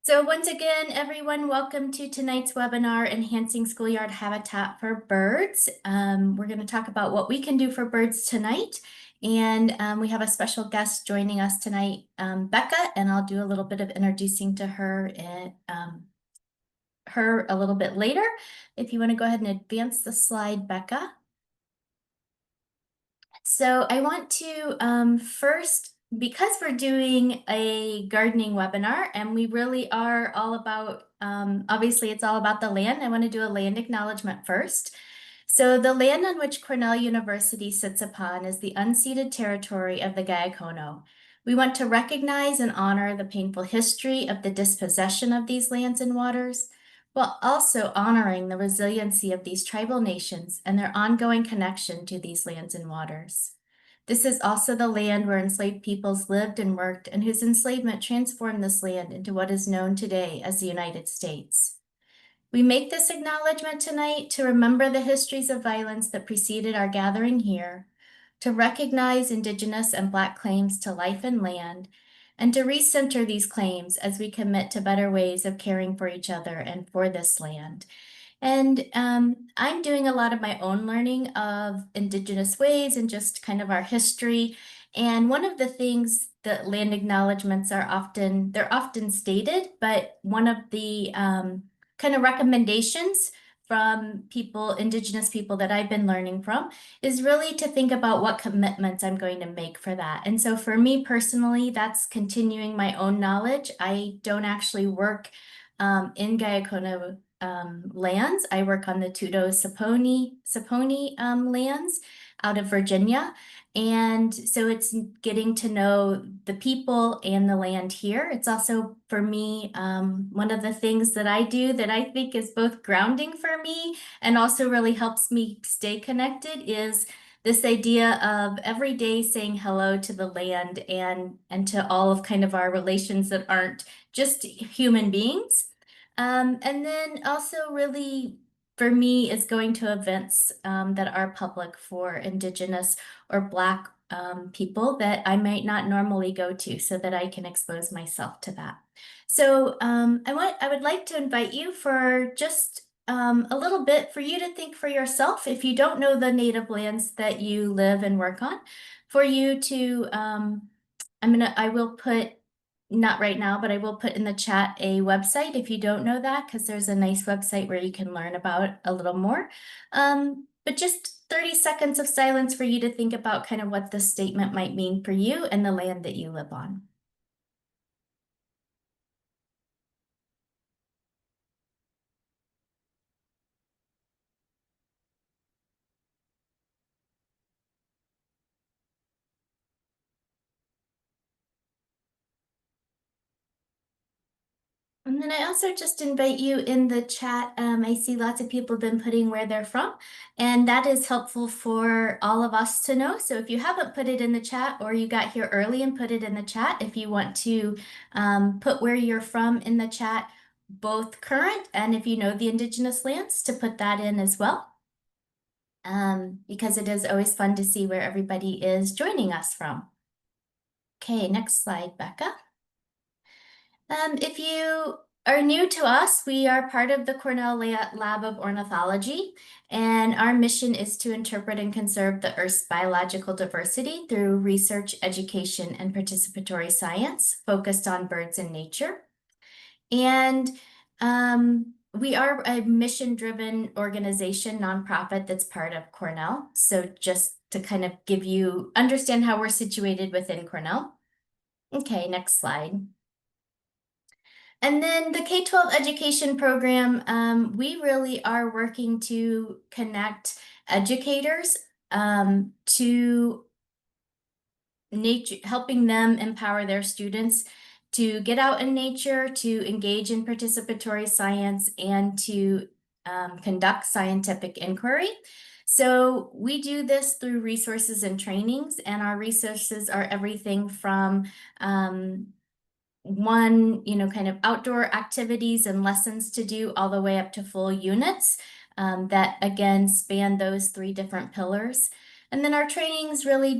So once again, everyone, welcome to tonight's webinar, Enhancing Schoolyard Habitat for Birds. We're going to talk about what we can do for birds tonight. And we have a special guest joining us tonight, Becca, and I'll do a little bit of introducing to her a little bit later. If you want to go ahead and advance the slide, Becca. So I want to first, because we're doing a gardening webinar and we really are all about, obviously it's all about the land, I want to do a land acknowledgement first. So the land on which Cornell University sits upon is the unceded territory of the Gayacono. We want to recognize and honor the painful history of the dispossession of these lands and waters, while also honoring the resiliency of these tribal nations and their ongoing connection to these lands and waters. This is also the land where enslaved peoples lived and worked, and whose enslavement transformed this land into what is known today as the United States. We make this acknowledgement tonight to remember the histories of violence that preceded our gathering here, to recognize Indigenous and Black claims to life and land, and to recenter these claims as we commit to better ways of caring for each other and for this land. And I'm doing a lot of my own learning of Indigenous ways and just kind of our history. And one of the things that land acknowledgements they're often stated, but one of the kind of recommendations from Indigenous people that I've been learning from is really to think about what commitments I'm going to make for that. And so for me personally, that's continuing my own knowledge. I don't actually work in Gayacono lands. I work on the Saponi lands out of Virginia. And so it's getting to know the people and the land here. It's also, for me, one of the things that I do that I think is both grounding for me and also really helps me stay connected is this idea of every day saying hello to the land and to all of kind of our relations that aren't just human beings. And then also really for me is going to events that are public for Indigenous or Black people that I might not normally go to so that I can expose myself to that. So I would like to invite you for just a little bit for you to think for yourself, if you don't know the native lands that you live and work on, for you to, I will put, not right now, but I will put in the chat a website if you don't know that, because there's a nice website where you can learn about a little more. But just 30 seconds of silence for you to think about kind of what this statement might mean for you and the land that you live on. And then I also just invite you in the chat. I see lots of people have been putting where they're from, and that is helpful for all of us to know. So if you haven't put it in the chat, or you got here early and put it in the chat, if you want to put where you're from in the chat, both current and if you know the Indigenous lands, to put that in as well. Because it is always fun to see where everybody is joining us from. Okay, next slide, Becca. If you are new to us, we are part of the Cornell Lab of Ornithology, and our mission is to interpret and conserve the Earth's biological diversity through research, education, and participatory science focused on birds and nature. And we are a mission-driven organization, nonprofit that's part of Cornell. So just to kind of understand how we're situated within Cornell. Okay, next slide. And then the K-12 education program, we really are working to connect educators to nature, helping them empower their students to get out in nature, to engage in participatory science, and to conduct scientific inquiry. So we do this through resources and trainings, and our resources are everything from kind of outdoor activities and lessons to do all the way up to full units that again span those 3 different pillars. And then our trainings really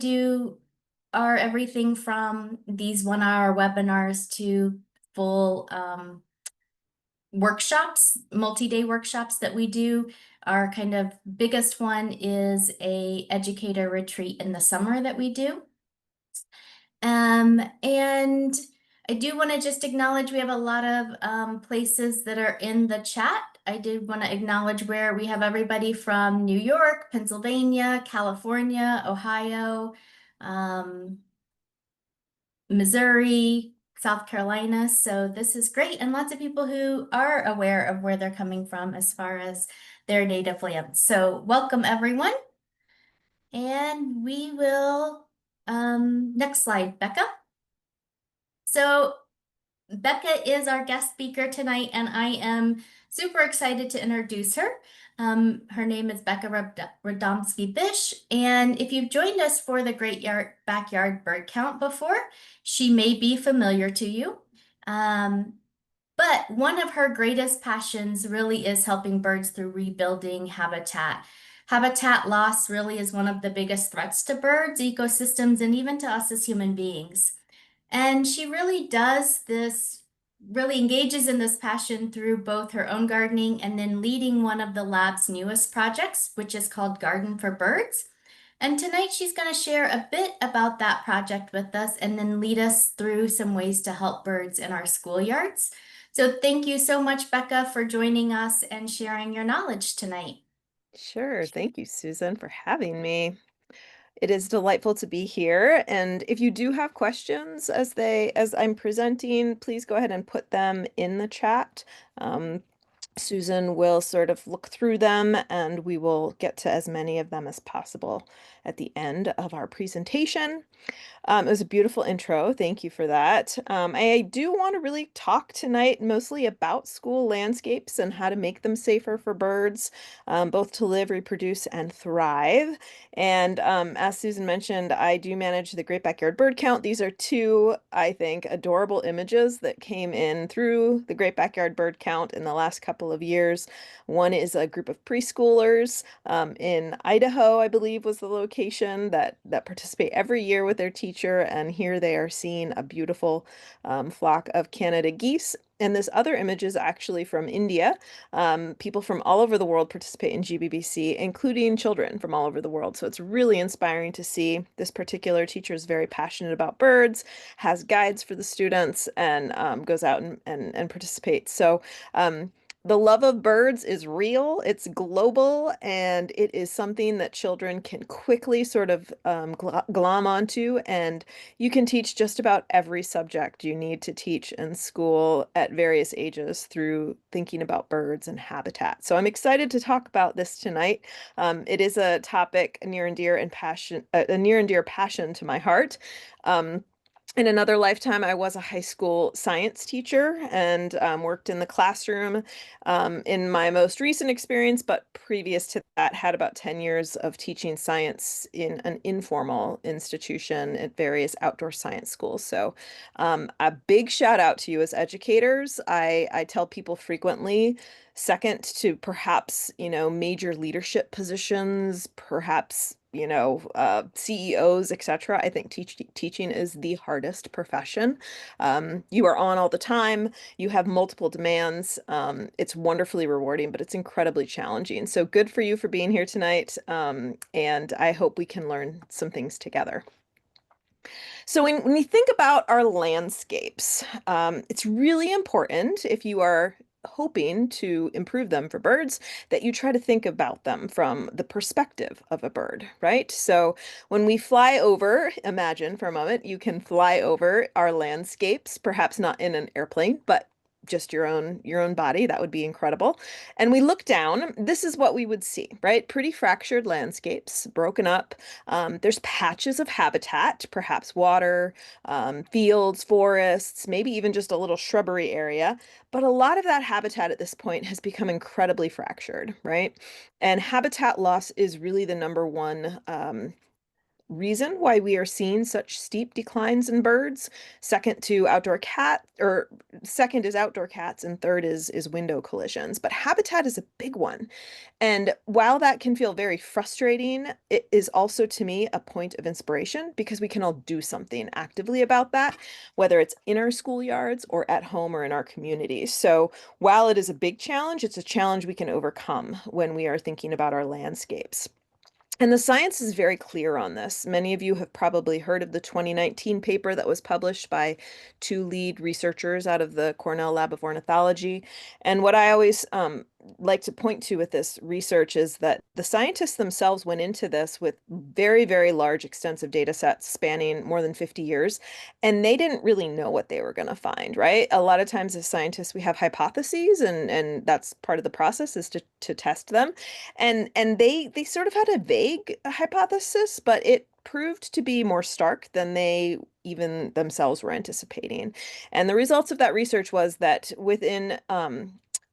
are everything from these 1-hour webinars to full workshops, multi-day workshops that we do. Our kind of biggest one is a educator retreat in the summer that we do. And I do want to just acknowledge we have a lot of places that are in the chat. I did want to acknowledge where we have everybody from New York, Pennsylvania, California, Ohio, um, Missouri, South Carolina. So this is great. And lots of people who are aware of where they're coming from as far as their native land. So welcome everyone. And we will, next slide, Becca. So Becca is our guest speaker tonight, and I am super excited to introduce her. Her name is Becca Radomski-Bish, and if you've joined us for the Backyard Bird Count before, she may be familiar to you. But one of her greatest passions really is helping birds through rebuilding habitat. Habitat loss really is one of the biggest threats to birds, ecosystems, and even to us as human beings. And she really does this, really engages in this passion through both her own gardening and then leading one of the lab's newest projects, which is called Garden for Birds. And tonight she's going to share a bit about that project with us and then lead us through some ways to help birds in our schoolyards. So thank you so much, Becca, for joining us and sharing your knowledge tonight. Sure. Thank you, Susan, for having me. It is delightful to be here. And if you do have questions as I'm presenting, please go ahead and put them in the chat. Susan will sort of look through them and we will get to as many of them as possible at the end of our presentation. It was a beautiful intro. Thank you for that. I do want to really talk tonight mostly about school landscapes and how to make them safer for birds, both to live, reproduce, and thrive. And as Susan mentioned, I do manage the Great Backyard Bird Count. These are two, I think, adorable images that came in through the Great Backyard Bird Count in the last couple of years. One is a group of preschoolers in Idaho, I believe, was the location that participate every year with their teacher, and here they are seeing a beautiful flock of Canada geese. And this other image is actually from India. People from all over the world participate in GBBC, including children from all over the world. So it's really inspiring to see. This particular teacher is very passionate about birds, has guides for the students, and goes out and participates. So the love of birds is real, it's global, and it is something that children can quickly sort of glom onto, and you can teach just about every subject you need to teach in school at various ages through thinking about birds and habitat. So I'm excited to talk about this tonight. It is a topic near and dear and passion, a near and dear passion to my heart. In another lifetime, I was a high school science teacher and worked in the classroom in my most recent experience, but previous to that, had about 10 years of teaching science in an informal institution at various outdoor science schools. So a big shout out to you as educators. I tell people frequently, second to perhaps, major leadership positions, perhaps CEOs, etc. I think teaching is the hardest profession. You are on all the time. You have multiple demands. It's wonderfully rewarding, but it's incredibly challenging. So good for you for being here tonight. And I hope we can learn some things together. So when you think about our landscapes, it's really important if you are hoping to improve them for birds that you try to think about them from the perspective of a bird, right? So when we fly over, imagine for a moment, you can fly over our landscapes, perhaps not in an airplane, but just your own body. That would be incredible. And we look down, this is what we would see, right? Pretty fractured landscapes, broken up. There's patches of habitat, perhaps water, fields, forests, maybe even just a little shrubbery area. But a lot of that habitat at this point has become incredibly fractured, right? And habitat loss is really the number one reason why we are seeing such steep declines in birds. Second is outdoor cats, and third is window collisions. But habitat is a big one. And while that can feel very frustrating, it is also to me a point of inspiration because we can all do something actively about that, whether it's in our schoolyards or at home or in our communities. So while it is a big challenge, it's a challenge we can overcome when we are thinking about our landscapes. And the science is very clear on this. Many of you have probably heard of the 2019 paper that was published by two lead researchers out of the Cornell Lab of Ornithology. And what I always like to point to with this research is that the scientists themselves went into this with very, very large, extensive data sets spanning more than 50 years, and they didn't really know what they were going to find, right? A lot of times as scientists, we have hypotheses, and that's part of the process is to test them. And they sort of had a vague hypothesis, but it proved to be more stark than they even themselves were anticipating. And the results of that research was that within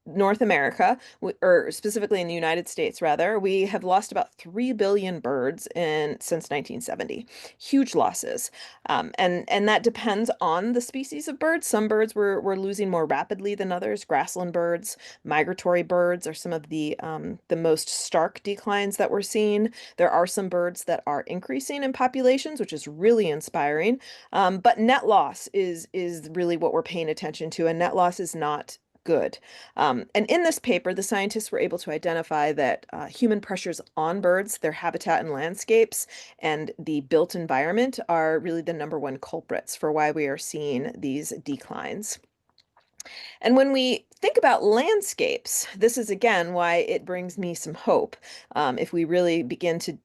North America, or specifically in the United States, rather, we have lost about 3 billion birds since 1970. Huge losses. And that depends on the species of birds. Some birds we're losing more rapidly than others. Grassland birds, migratory birds are some of the most stark declines that we're seeing. There are some birds that are increasing in populations, which is really inspiring. But net loss is really what we're paying attention to, and net loss is not good. And in this paper, the scientists were able to identify that human pressures on birds, their habitat and landscapes, and the built environment are really the number one culprits for why we are seeing these declines. And when we think about landscapes, this is again why it brings me some hope. If we really begin to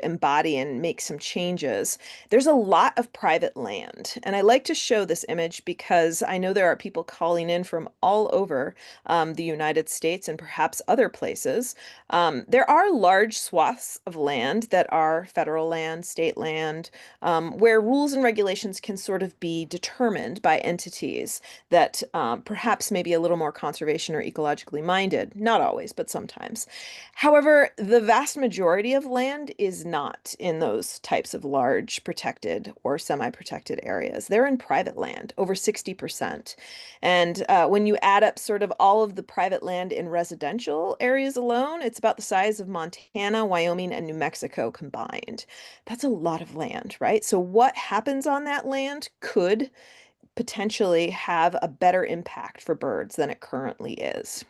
embody and make some changes. There's a lot of private land. And I like to show this image because I know there are people calling in from all over the United States and perhaps other places. There are large swaths of land that are federal land, state land, where rules and regulations can sort of be determined by entities that perhaps may be a little more conservation or ecologically minded. Not always, but sometimes. However, the vast majority of land is not in those types of large protected or semi-protected areas. They're in private land, over 60%. And when you add up sort of all of the private land in residential areas alone, it's about the size of Montana, Wyoming, and New Mexico combined. That's a lot of land, right? So what happens on that land could potentially have a better impact for birds than it currently is.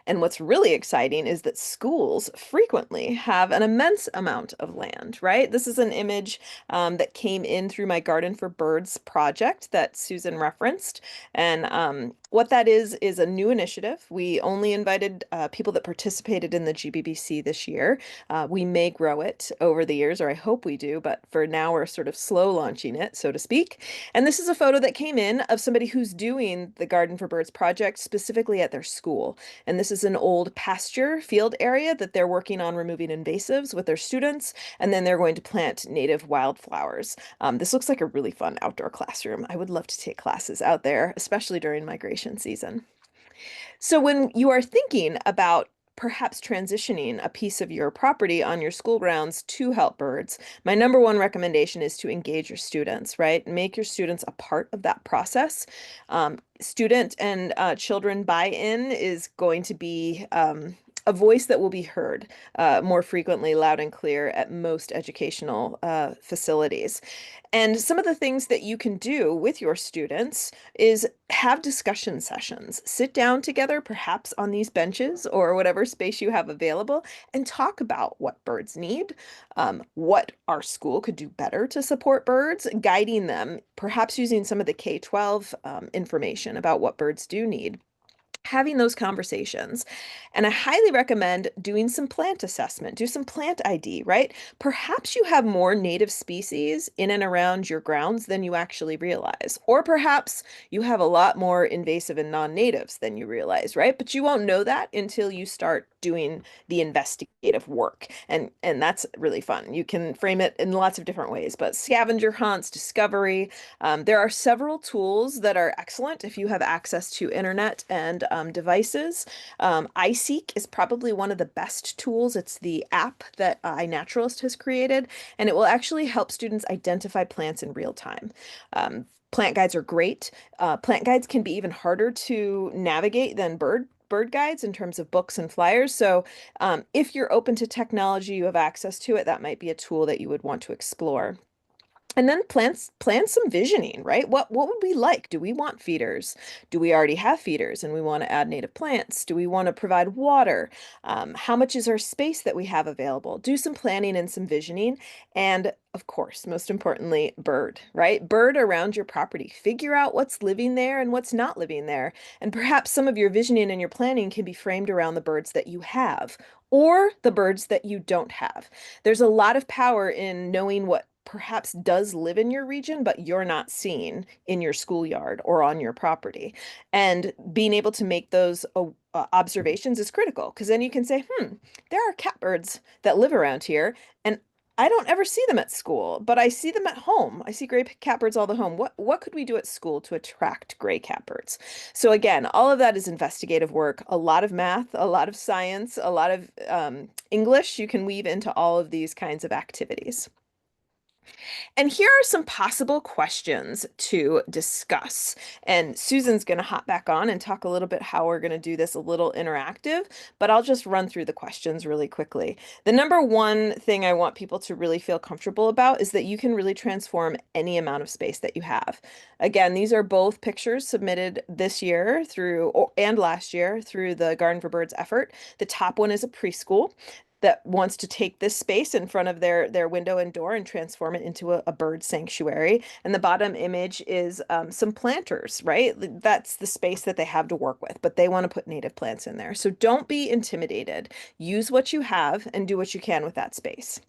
And what's really exciting is that schools frequently have an immense amount of land, right? This is an image that came in through my Garden for Birds project that Susan referenced. And what that is a new initiative. We only invited people that participated in the GBBC this year. We may grow it over the years, or I hope we do, but for now we're sort of slow launching it, so to speak. And this is a photo that came in of somebody who's doing the Garden for Birds project specifically at their school. And this is an old pasture field area that they're working on removing invasives with their students, and then they're going to plant native wildflowers. This looks like a really fun outdoor classroom. I would love to take classes out there, especially during migration season. So when you are thinking about perhaps transitioning a piece of your property on your school grounds to help birds, my number one recommendation is to engage your students, right? Make your students a part of that process. Student and children buy-in is going to be a voice that will be heard more frequently, loud and clear at most educational facilities. And some of the things that you can do with your students is have discussion sessions. Sit down together, perhaps on these benches or whatever space you have available, and talk about what birds need, what our school could do better to support birds, guiding them, perhaps using some of the K-12 information about what birds do need, having those conversations. And I highly recommend doing some plant assessment, do some plant ID, right? Perhaps you have more native species in and around your grounds than you actually realize. Or perhaps you have a lot more invasive and non-natives than you realize, right? But you won't know that until you start doing the investigative work. And that's really fun. You can frame it in lots of different ways, but scavenger hunts, discovery. There are several tools that are excellent if you have access to internet and devices. iSeek is probably one of the best tools. It's the app that iNaturalist has created, and it will actually help students identify plants in real time. Plant guides are great. Plant guides can be even harder to navigate than bird guides in terms of books and flyers. So if you're open to technology, you have access to it, that might be a tool that you would want to explore. And then plan some visioning, right? What would we like? Do we want feeders? Do we already have feeders and we want to add native plants? Do we want to provide water? How much is our space that we have available? Do some planning and some visioning. And of course, most importantly, bird, right? Bird around your property. Figure out what's living there and what's not living there. And perhaps some of your visioning and your planning can be framed around the birds that you have or the birds that you don't have. There's a lot of power in knowing what perhaps does live in your region, but you're not seeing in your schoolyard or on your property. And being able to make those observations is critical because then you can say, there are catbirds that live around here, and I don't ever see them at school, but I see them at home. I see gray catbirds all the home. What could we do at school to attract gray catbirds? So again, all of that is investigative work, a lot of math, a lot of science, a lot of English you can weave into all of these kinds of activities. And here are some possible questions to discuss. And Susan's going to hop back on and talk a little bit how we're going to do this a little interactive, but I'll just run through the questions really quickly. The number one thing I want people to really feel comfortable about is that you can really transform any amount of space that you have. Again, these are both pictures submitted this year and last year through the Garden for Birds effort. The top one is a preschool that wants to take this space in front of their window and door and transform it into a bird sanctuary. And the bottom image is some planters, right? That's the space that they have to work with, but they want to put native plants in there. So don't be intimidated. Use what you have and do what you can with that space.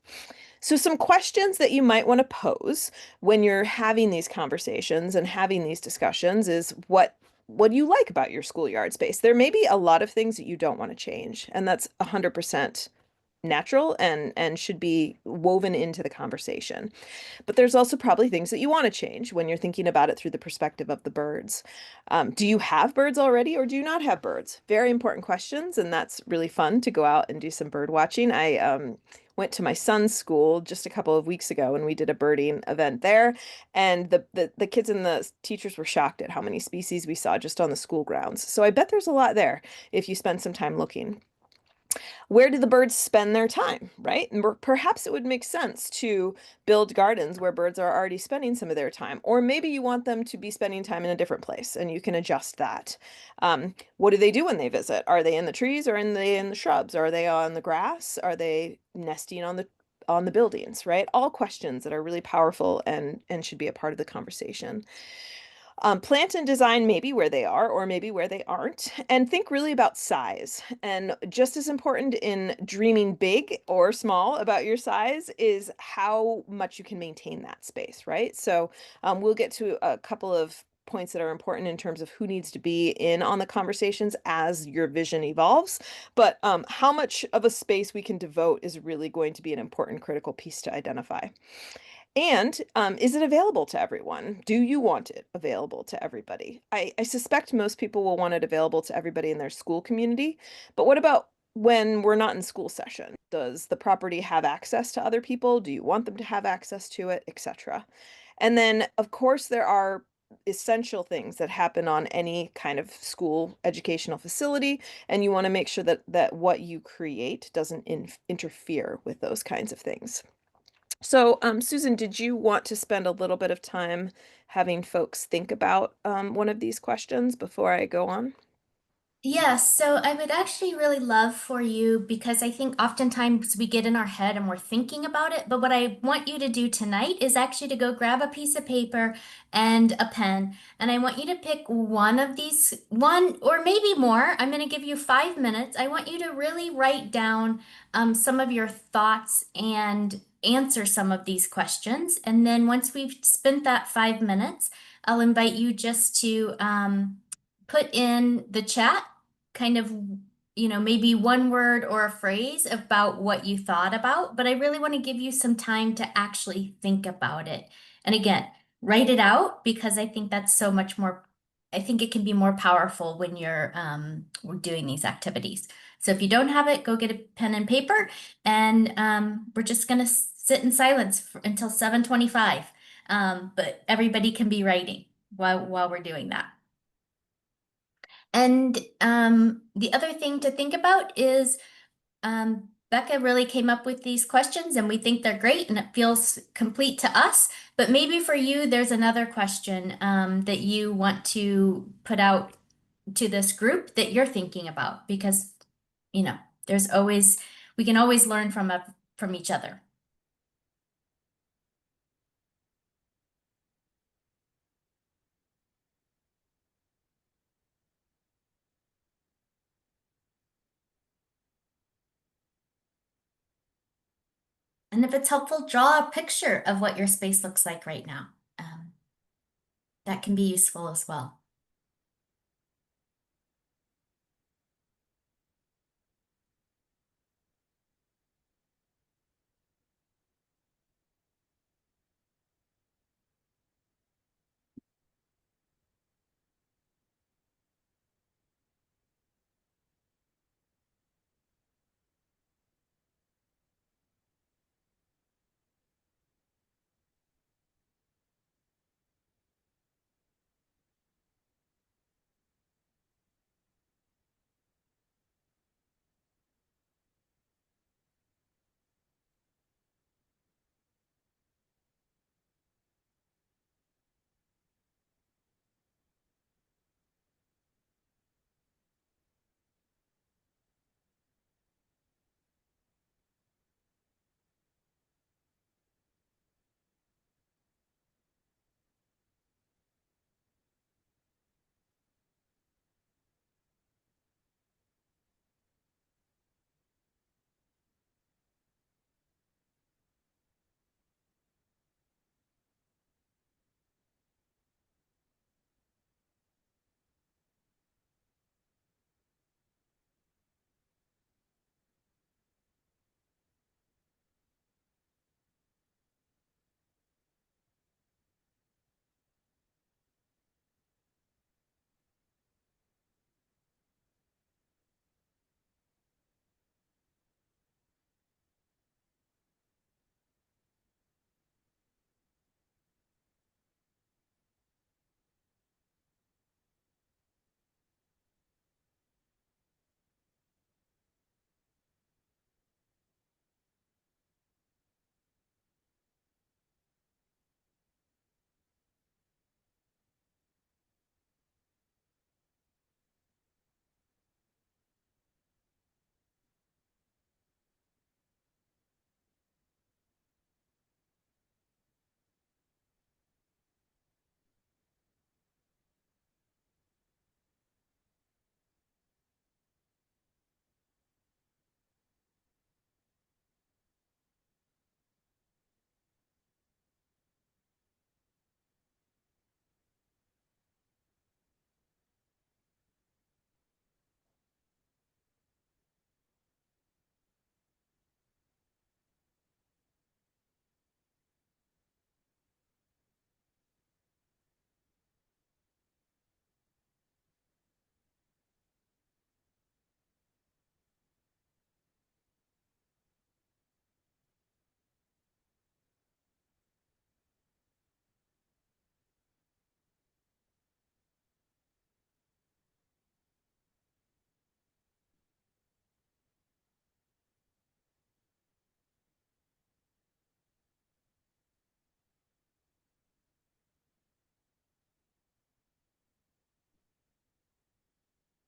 So some questions that you might want to pose when you're having these conversations and having these discussions is what do you like about your schoolyard space? There may be a lot of things that you don't want to change, and that's 100% natural and should be woven into the conversation. But there's also probably things that you want to change when you're thinking about it through the perspective of the birds. Do you have birds already or do you not have birds? Very important questions, and that's really fun to go out and do some bird watching. I went to my son's school just a couple of weeks ago and we did a birding event there, and the kids and the teachers were shocked at how many species we saw just on the school grounds. So I bet there's a lot there if you spend some time looking. Where do the birds spend their time, right? And perhaps it would make sense to build gardens where birds are already spending some of their time, or maybe you want them to be spending time in a different place and you can adjust that. What do they do when they visit? Are they in the trees or are they in the shrubs? Are they on the grass? Are they nesting on the buildings, right? All questions that are really powerful and should be a part of the conversation. Plant and design maybe where they are or maybe where they aren't, and think really about size. And just as important in dreaming big or small about your size is how much you can maintain that space, right? So we'll get to a couple of points that are important in terms of who needs to be in on the conversations as your vision evolves. But how much of a space we can devote is really going to be an important critical piece to identify. And is it available to everyone? Do you want it available to everybody? I suspect most people will want it available to everybody in their school community, but what about when we're not in school session? Does the property have access to other people? Do you want them to have access to it, etc.? And then, of course, there are essential things that happen on any kind of school educational facility, and you want to make sure that what you create doesn't interfere with those kinds of things. So, Susan, did you want to spend a little bit of time having folks think about one of these questions before I go on? Yes, so I would actually really love for you because I think oftentimes we get in our head and we're thinking about it. But what I want you to do tonight is actually to go grab a piece of paper and a pen. And I want you to pick one of these, one or maybe more. I'm going to give you 5 minutes. I want you to really write down some of your thoughts and answer some of these questions. And then once we've spent that 5 minutes, I'll invite you just to put in the chat kind of maybe one word or a phrase about what you thought about, but I really want to give you some time to actually think about it. And again, write it out because I think that's so much more, I think it can be more powerful when we're doing these activities. So if you don't have it, go get a pen and paper, and we're just gonna sit in silence until 7:25. But everybody can be writing while we're doing that. And the other thing to think about is Becca really came up with these questions and we think they're great and it feels complete to us. But maybe for you, there's another question that you want to put out to this group that you're thinking about because, you know, there's always, we can always learn from each other. And if it's helpful, draw a picture of what your space looks like right now. Um, that can be useful as well.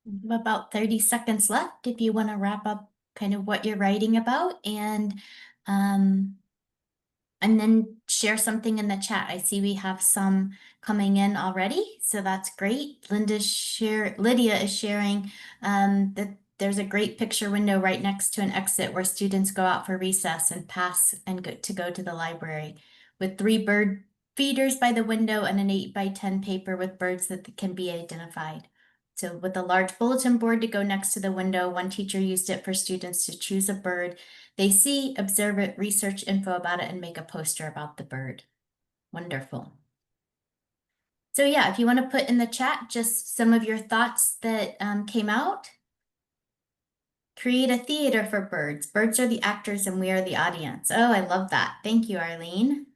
We have about 30 seconds left if you want to wrap up kind of what you're writing about um, and then share something in the chat. I see we have some coming in already, so that's great. Lydia is sharing that there's a great picture window right next to an exit where students go out for recess and pass and go to the library with 3 bird feeders by the window and an 8 by 10 paper with birds that can be identified. So with a large bulletin board to go next to the window, one teacher used it for students to choose a bird they see, observe it, research info about it, and make a poster about the bird. Wonderful. So yeah, if you want to put in the chat just some of your thoughts that came out. Create a theater for birds. Birds are the actors and we are the audience. Oh, I love that. Thank you, Arlene.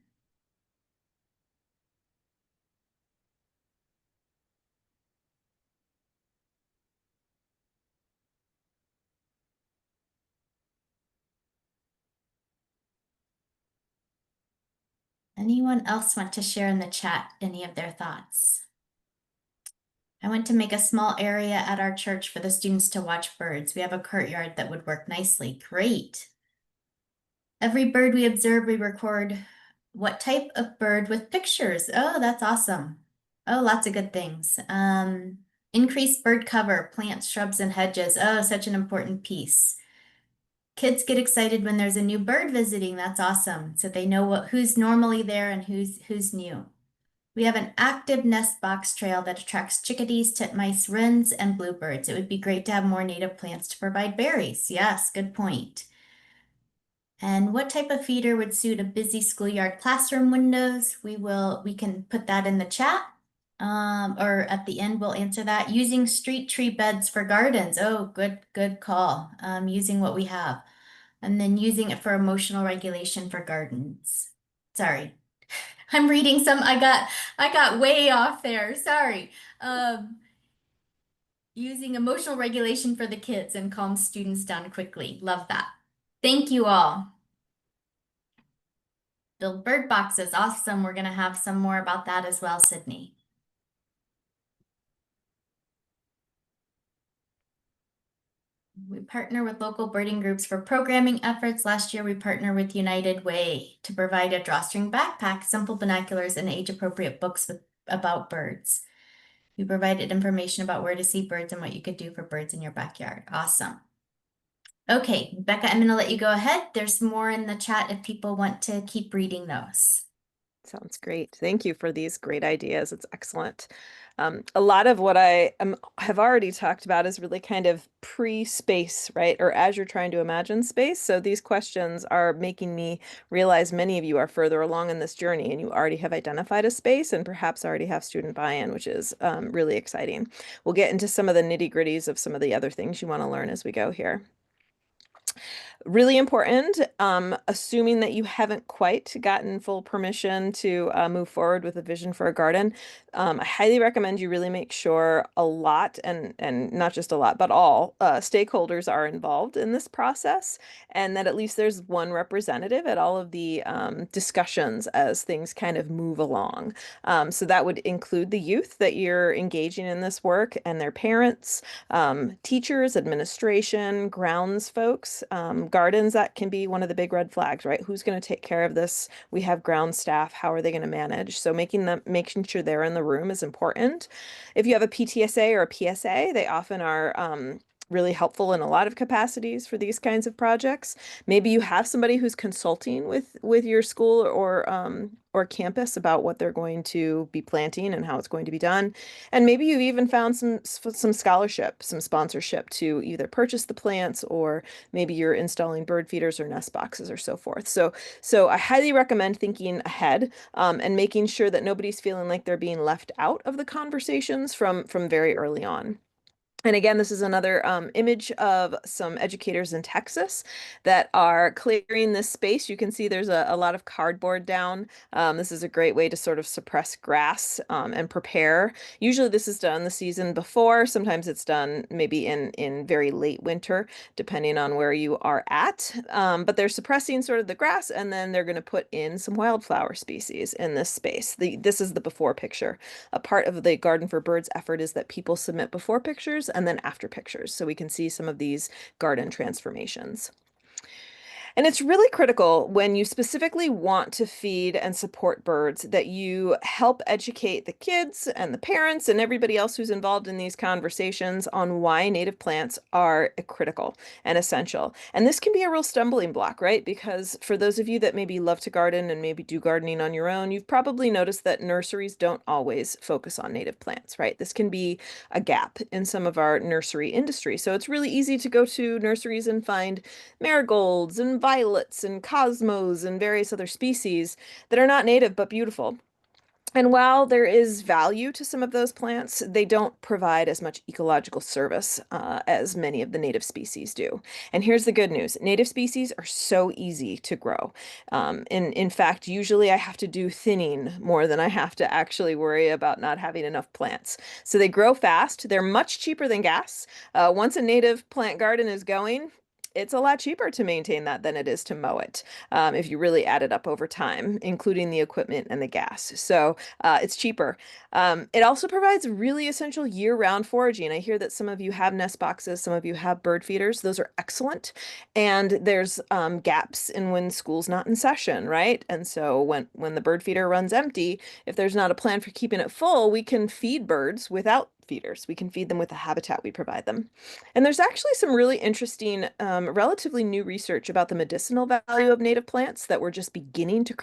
Anyone else want to share in the chat any of their thoughts? I want to make a small area at our church for the students to watch birds. We have a courtyard that would work nicely. Great. Every bird we observe, we record what type of bird with pictures. Oh, that's awesome. Oh, lots of good things. Increase bird cover, plants, shrubs, and hedges. Oh, such an important piece. Kids get excited when there's a new bird visiting. That's awesome. So they know who's normally there and who's new. We have an active nest box trail that attracts chickadees, titmice, wrens, and bluebirds. It would be great to have more native plants to provide berries. Yes, good point. And what type of feeder would suit a busy schoolyard classroom windows? We can put that in the chat. Or at the end, we'll answer that. Using street tree beds for gardens. Oh, good call. Using what we have. And then using it for emotional regulation for gardens. Sorry. I'm reading some, I got way off there. Sorry. Um, Using emotional regulation for the kids and calm students down quickly. Love that. Thank you all. Build bird boxes. Awesome. We're going to have some more about that as well, Sydney. We partner with local birding groups for programming efforts. Last year, we partnered with United Way to provide a drawstring backpack, simple binoculars, and age-appropriate books about birds. We provided information about where to see birds and what you could do for birds in your backyard. Awesome. Okay, Becca, I'm going to let you go ahead. There's more in the chat if people want to keep reading those. Sounds great. Thank you for these great ideas. It's excellent. A lot of what I have already talked about is really kind of pre-space, right? Or as you're trying to imagine space. So these questions are making me realize many of you are further along in this journey and you already have identified a space and perhaps already have student buy-in, which is really exciting. We'll get into some of the nitty-gritties of some of the other things you want to learn as we go here. Really important, assuming that you haven't quite gotten full permission to move forward with a vision for a garden, I highly recommend you really make sure a lot, and not just a lot, but all stakeholders are involved in this process, and that at least there's one representative at all of the discussions as things kind of move along. So that would include the youth that you're engaging in this work and their parents, teachers, administration, grounds folks, gardens, that can be one of the big red flags, right? Who's going to take care of this? We have ground staff. How are they going to manage? So making sure they're in the room is important. If you have a PTSA or a PSA, they often are really helpful in a lot of capacities for these kinds of projects. Maybe you have somebody who's consulting with your school or campus about what they're going to be planting and how it's going to be done. And maybe you've even found some scholarship, some sponsorship to either purchase the plants, or maybe you're installing bird feeders or nest boxes or so forth. So I highly recommend thinking ahead and making sure that nobody's feeling like they're being left out of the conversations from very early on. And again, this is another image of some educators in Texas that are clearing this space. You can see there's a lot of cardboard down. This is a great way to sort of suppress grass and prepare. Usually this is done the season before. Sometimes it's done maybe in very late winter, depending on where you are at. But they're suppressing sort of the grass, and then they're going to put in some wildflower species in this space. This is the before picture. A part of the Garden for Birds effort is that people submit before pictures and then after pictures, so we can see some of these garden transformations. And it's really critical when you specifically want to feed and support birds that you help educate the kids and the parents and everybody else who's involved in these conversations on why native plants are critical and essential. And this can be a real stumbling block, right? Because for those of you that maybe love to garden and maybe do gardening on your own, you've probably noticed that nurseries don't always focus on native plants, right? This can be a gap in some of our nursery industry. So it's really easy to go to nurseries and find marigolds and violets and cosmos and various other species that are not native but beautiful. And while there is value to some of those plants, they don't provide as much ecological service as many of the native species do. And here's the good news. Native species are so easy to grow. In fact, usually I have to do thinning more than I have to actually worry about not having enough plants. So they grow fast. They're much cheaper than gas. Once a native plant garden is going, it's a lot cheaper to maintain that than it is to mow it, if you really add it up over time, including the equipment and the gas. So it's cheaper. It also provides really essential year-round foraging. I hear that some of you have nest boxes, some of you have bird feeders. Those are excellent. And there's gaps in when school's not in session, right? And so when the bird feeder runs empty, if there's not a plan for keeping it full, we can feed birds without feeders. We can feed them with the habitat we provide them. And there's actually some really interesting, relatively new research about the medicinal value of native plants that we're just beginning to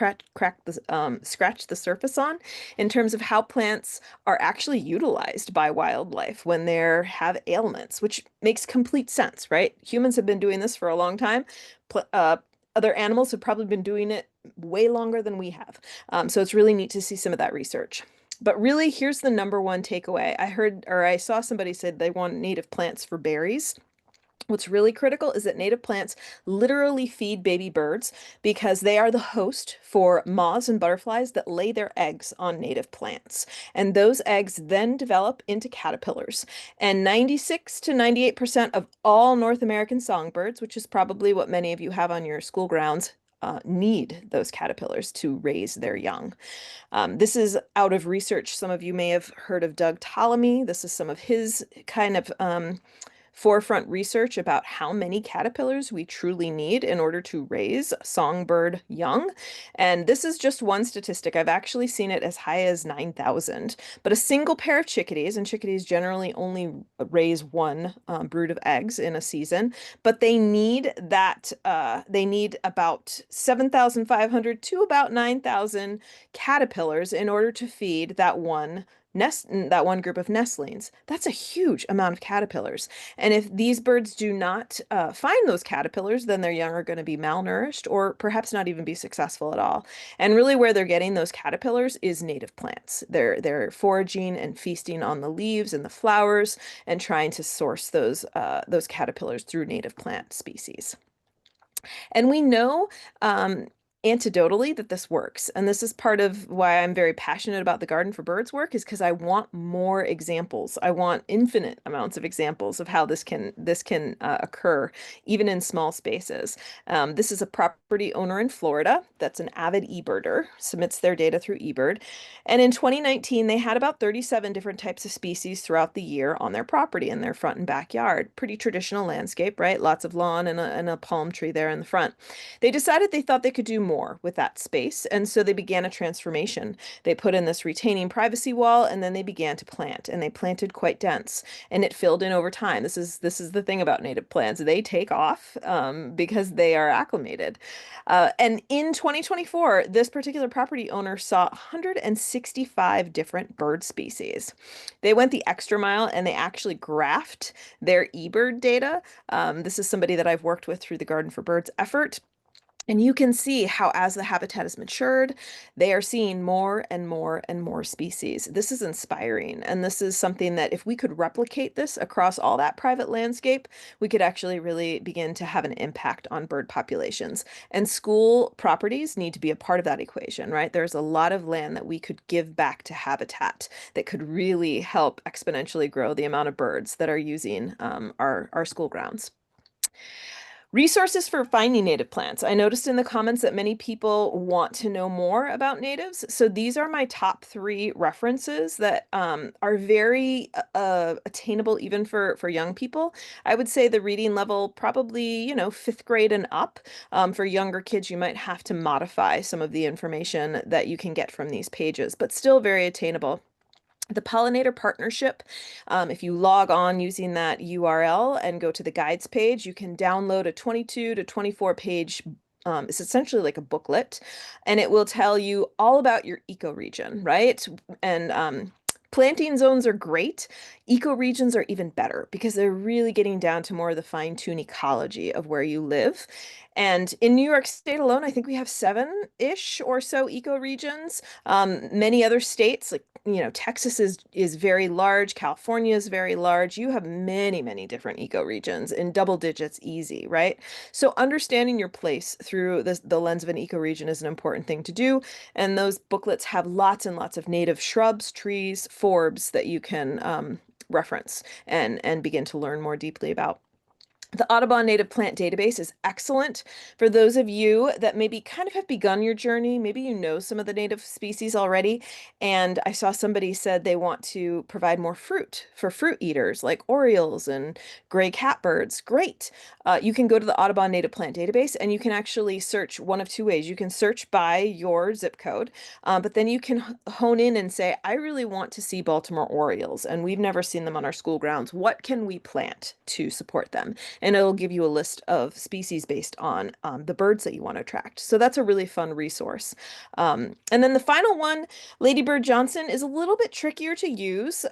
scratch the surface on in terms of how plants are actually utilized by wildlife when they have ailments, which makes complete sense, right? Humans have been doing this for a long time. Pl Other animals have probably been doing it way longer than we have. So it's really neat to see some of that research. But really, here's the number one takeaway. I heard, or I saw somebody said they want native plants for berries. What's really critical is that native plants literally feed baby birds because they are the host for moths and butterflies that lay their eggs on native plants. And those eggs then develop into caterpillars. And 96 to 98% of all North American songbirds, which is probably what many of you have on your school grounds, need those caterpillars to raise their young. This is out of research. Some of you may have heard of Doug Ptolemy. This is some of his kind of forefront research about how many caterpillars we truly need in order to raise songbird young. And this is just one statistic. I've actually seen it as high as 9,000. But a single pair of chickadees, and chickadees generally only raise one brood of eggs in a season, but they need about 7,500 to about 9,000 caterpillars in order to feed that one group of nestlings. That's a huge amount of caterpillars. And if these birds do not find those caterpillars, then their young are going to be malnourished or perhaps not even be successful at all. And really where they're getting those caterpillars is native plants. They're foraging and feasting on the leaves and the flowers and trying to source those caterpillars through native plant species. And we know anecdotally that this works. And this is part of why I'm very passionate about the Garden for Birds work is because I want more examples. I want infinite amounts of examples of how this can occur even in small spaces. This is a property owner in Florida that's an avid eBirder, submits their data through eBird. And in 2019, they had about 37 different types of species throughout the year on their property in their front and backyard. Pretty traditional landscape, right? Lots of lawn and a palm tree there in the front. They decided they thought they could do more with that space, and so they began a transformation. They put in this retaining privacy wall, and then they began to plant, and they planted quite dense, and it filled in over time. This is the thing about native plants. They take off because they are acclimated. And in 2024, this particular property owner saw 165 different bird species. They went the extra mile and they actually graphed their eBird data. This is somebody that I've worked with through the Garden for Birds effort. And you can see how as the habitat is matured, they are seeing more and more and more species. This is inspiring. And this is something that if we could replicate this across all that private landscape, we could actually really begin to have an impact on bird populations. And school properties need to be a part of that equation, right? There's a lot of land that we could give back to habitat that could really help exponentially grow the amount of birds that are using our school grounds. Resources for finding native plants. I noticed in the comments that many people want to know more about natives. So these are my top three references that are very attainable even for young people. I would say the reading level probably, fifth grade and up. For younger kids, you might have to modify some of the information that you can get from these pages, but still very attainable. The Pollinator Partnership, if you log on using that URL and go to the guides page, you can download a 22 to 24 page, it's essentially like a booklet, and it will tell you all about your ecoregion, right? And planting zones are great. Ecoregions are even better because they're really getting down to more of the fine-tuned ecology of where you live. And in New York State alone, I think we have seven-ish or so ecoregions. Many other states, like Texas is very large. California is very large. You have many, many different ecoregions in double digits easy, right? So understanding your place through the lens of an ecoregion is an important thing to do. And those booklets have lots and lots of native shrubs, trees, forbs that you can reference and begin to learn more deeply about. The Audubon Native Plant Database is excellent for those of you that maybe kind of have begun your journey. Maybe you know some of the native species already. And I saw somebody said they want to provide more fruit for fruit eaters like orioles and gray catbirds. Great. You can go to the Audubon Native Plant Database and you can actually search one of two ways. You can search by your zip code, but then you can hone in and say, I really want to see Baltimore orioles, and we've never seen them on our school grounds. What can we plant to support them? And it'll give you a list of species based on the birds that you want to attract. So that's a really fun resource. And then the final one, Ladybird Johnson, is a little bit trickier to use.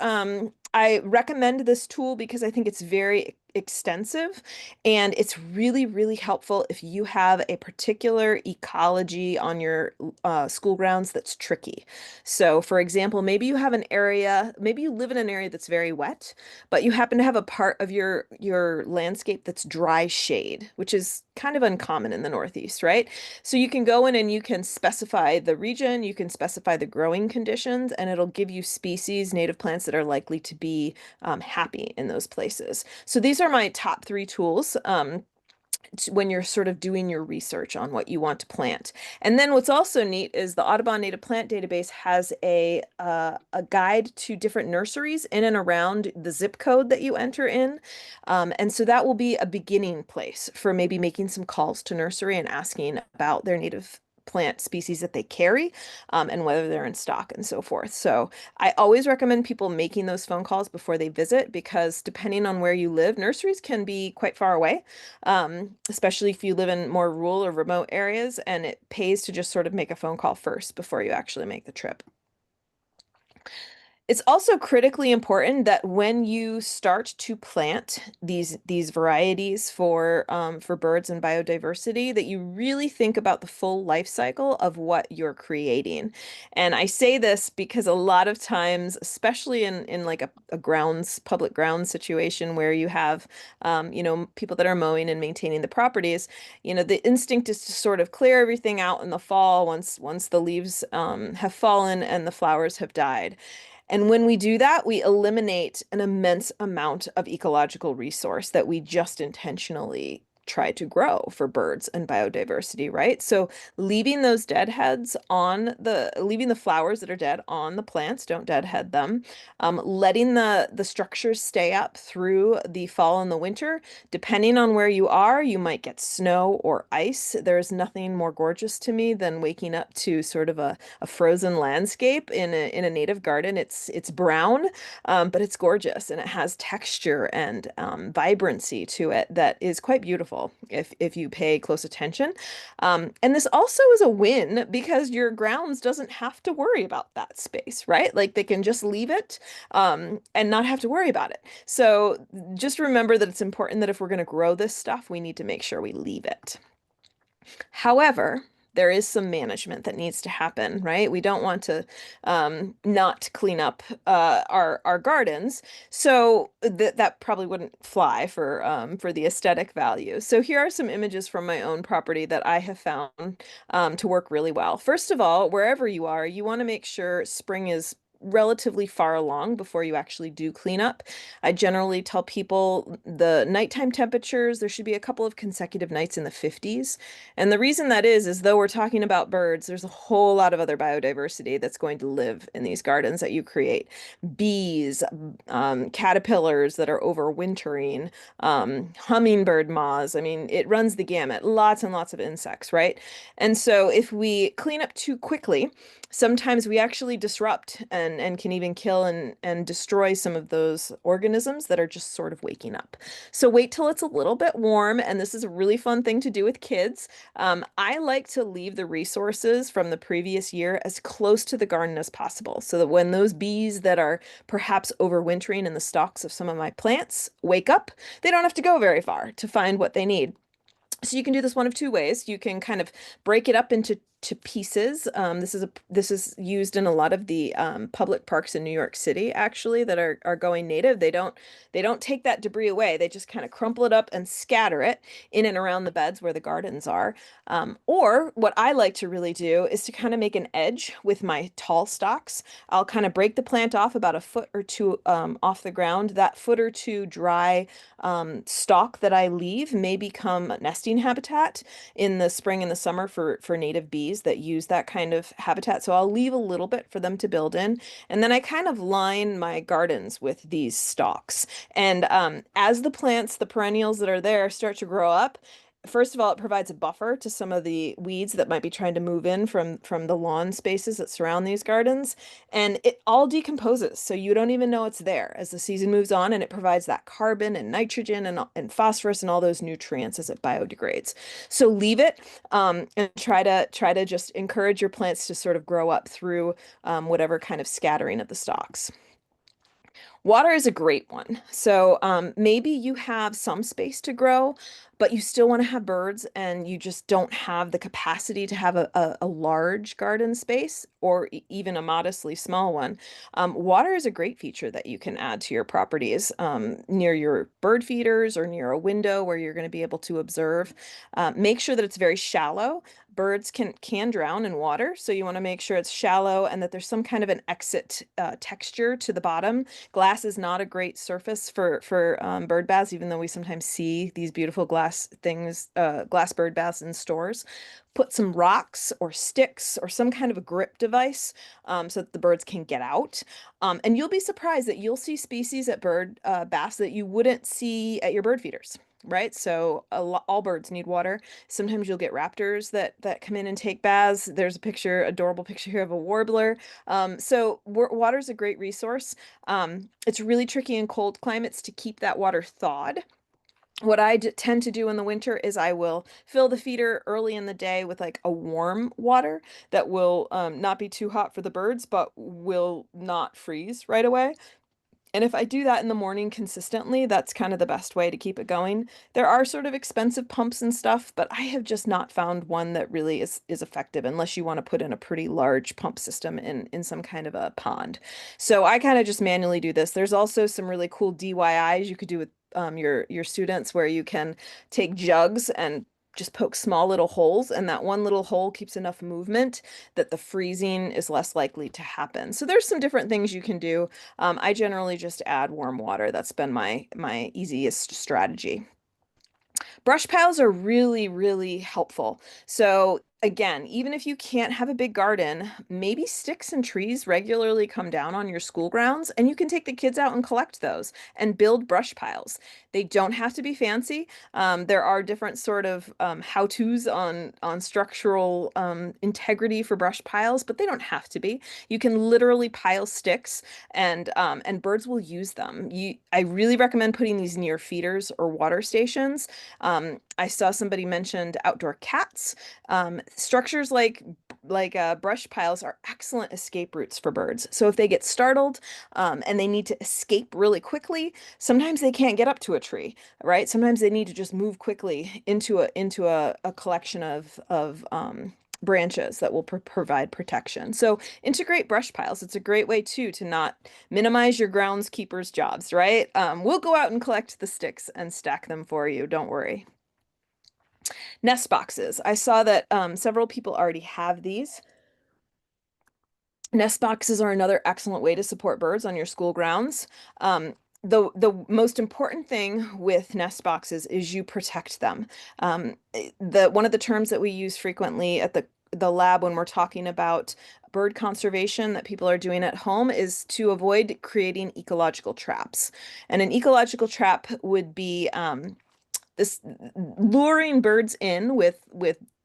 I recommend this tool because I think it's very extensive and it's really, really helpful if you have a particular ecology on your school grounds that's tricky. So, for example, maybe you have an area, maybe you live in an area that's very wet, but you happen to have a part of your landscape that's dry shade, which is kind of uncommon in the Northeast, right? So you can go in and you can specify the region, you can specify the growing conditions, and it'll give you species, native plants that are likely to be happy in those places. So these are my top three tools. When you're sort of doing your research on what you want to plant. And then what's also neat is the Audubon Native Plant Database has a guide to different nurseries in and around the zip code that you enter in. And so that will be a beginning place for maybe making some calls to nursery and asking about their native plant species that they carry, and whether they're in stock and so forth. So I always recommend people making those phone calls before they visit because depending on where you live, nurseries can be quite far away, especially if you live in more rural or remote areas, and it pays to just sort of make a phone call first before you actually make the trip. It's also critically important that when you start to plant these varieties for birds and biodiversity, that you really think about the full life cycle of what you're creating. I say this because a lot of times, especially in like a public grounds situation where you have people that are mowing and maintaining the properties, the instinct is to sort of clear everything out in the fall once the leaves have fallen and the flowers have died. And when we do that, we eliminate an immense amount of ecological resource that we just intentionally try to grow for birds and biodiversity, right? So leaving the flowers that are dead on the plants, don't deadhead them, letting the structures stay up through the fall and the winter. Depending on where you are, you might get snow or ice. There's nothing more gorgeous to me than waking up to sort of a frozen landscape in a native garden. It's brown, but it's gorgeous and it has texture and vibrancy to it that is quite beautiful if you pay close attention. And this also is a win because your grounds doesn't have to worry about that space, right? Like they can just leave it and not have to worry about it. So just remember that it's important that if we're going to grow this stuff, we need to make sure we leave it. However, there is some management that needs to happen, right? We don't want to not clean up our gardens, so that probably wouldn't fly for the aesthetic value. So here are some images from my own property that I have found to work really well. First of all, wherever you are, you want to make sure spring is relatively far along before you actually do clean up. I generally tell people the nighttime temperatures, there should be a couple of consecutive nights in the 50s. And the reason that is though we're talking about birds, there's a whole lot of other biodiversity that's going to live in these gardens that you create. Bees, caterpillars that are overwintering, hummingbird moths. I mean, it runs the gamut, lots and lots of insects, right? And so if we clean up too quickly, sometimes we actually disrupt and can even kill and destroy some of those organisms that are just sort of waking up. So wait till it's a little bit warm, and this is a really fun thing to do with kids. I like to leave the resources from the previous year as close to the garden as possible so that when those bees that are perhaps overwintering in the stalks of some of my plants wake up, they don't have to go very far to find what they need. So you can do this one of two ways. You can kind of break it up into pieces. This is used in a lot of the public parks in New York City, actually, that are going native. They don't take that debris away. They just kind of crumple it up and scatter it in and around the beds where the gardens are. Or what I like to really do is to kind of make an edge with my tall stalks. I'll kind of break the plant off about a foot or two off the ground. That foot or two dry stalk that I leave may become nesting habitat in the spring and the summer for native bees that use that kind of habitat. So I'll leave a little bit for them to build in, and then I kind of line my gardens with these stalks. And as the plants, the perennials that are there, start to grow up, first of all, it provides a buffer to some of the weeds that might be trying to move in from the lawn spaces that surround these gardens, and it all decomposes, so you don't even know it's there as the season moves on, and it provides that carbon and nitrogen and phosphorus and all those nutrients as it biodegrades. So leave it, and try to just encourage your plants to sort of grow up through whatever kind of scattering of the stalks. Water is a great one. So maybe you have some space to grow, but you still want to have birds and you just don't have the capacity to have a large garden space or even a modestly small one. Water is a great feature that you can add to your properties near your bird feeders or near a window where you're going to be able to observe. Make sure that it's very shallow. Birds can drown in water, so you want to make sure it's shallow and that there's some kind of an exit texture to the bottom. Glass is not a great surface for bird baths, even though we sometimes see these beautiful glass things, glass bird baths in stores. Put some rocks or sticks or some kind of a grip device so that the birds can get out. And you'll be surprised that you'll see species at bird baths that you wouldn't see at your bird feeders. Right, so all birds need water. Sometimes you'll get raptors that come in and take baths. There's a picture, adorable picture here of a warbler. So water is a great resource. It's really tricky in cold climates to keep that water thawed. What I tend to do in the winter is I will fill the feeder early in the day with like a warm water that will not be too hot for the birds, but will not freeze right away. And if I do that in the morning consistently, that's kind of the best way to keep it going. There are sort of expensive pumps and stuff, but I have just not found one that really is effective unless you want to put in a pretty large pump system in some kind of a pond. So I kind of just manually do this. There's also some really cool DIYs you could do with your students where you can take jugs and just poke small little holes, and that one little hole keeps enough movement that the freezing is less likely to happen. So there's some different things you can do. I generally just add warm water. That's been my easiest strategy. Brush piles are really, really helpful. So again, even if you can't have a big garden, maybe sticks and trees regularly come down on your school grounds, and you can take the kids out and collect those and build brush piles. They don't have to be fancy. There are different sort of how-tos on structural integrity for brush piles, but they don't have to be. You can literally pile sticks, and birds will use them. I really recommend putting these near feeders or water stations. I saw somebody mentioned outdoor cats. Structures like brush piles are excellent escape routes for birds. So if they get startled and they need to escape really quickly, sometimes they can't get up to a tree, right? Sometimes they need to just move quickly into a collection of branches that will provide protection. So integrate brush piles. It's a great way too to not minimize your groundskeeper's jobs, right? We'll go out and collect the sticks and stack them for you. Don't worry. Nest boxes. I saw that several people already have these. Nest boxes are another excellent way to support birds on your school grounds. The most important thing with nest boxes is you protect them. One of the terms that we use frequently at the lab when we're talking about bird conservation that people are doing at home is to avoid creating ecological traps. And an ecological trap would be this luring birds in with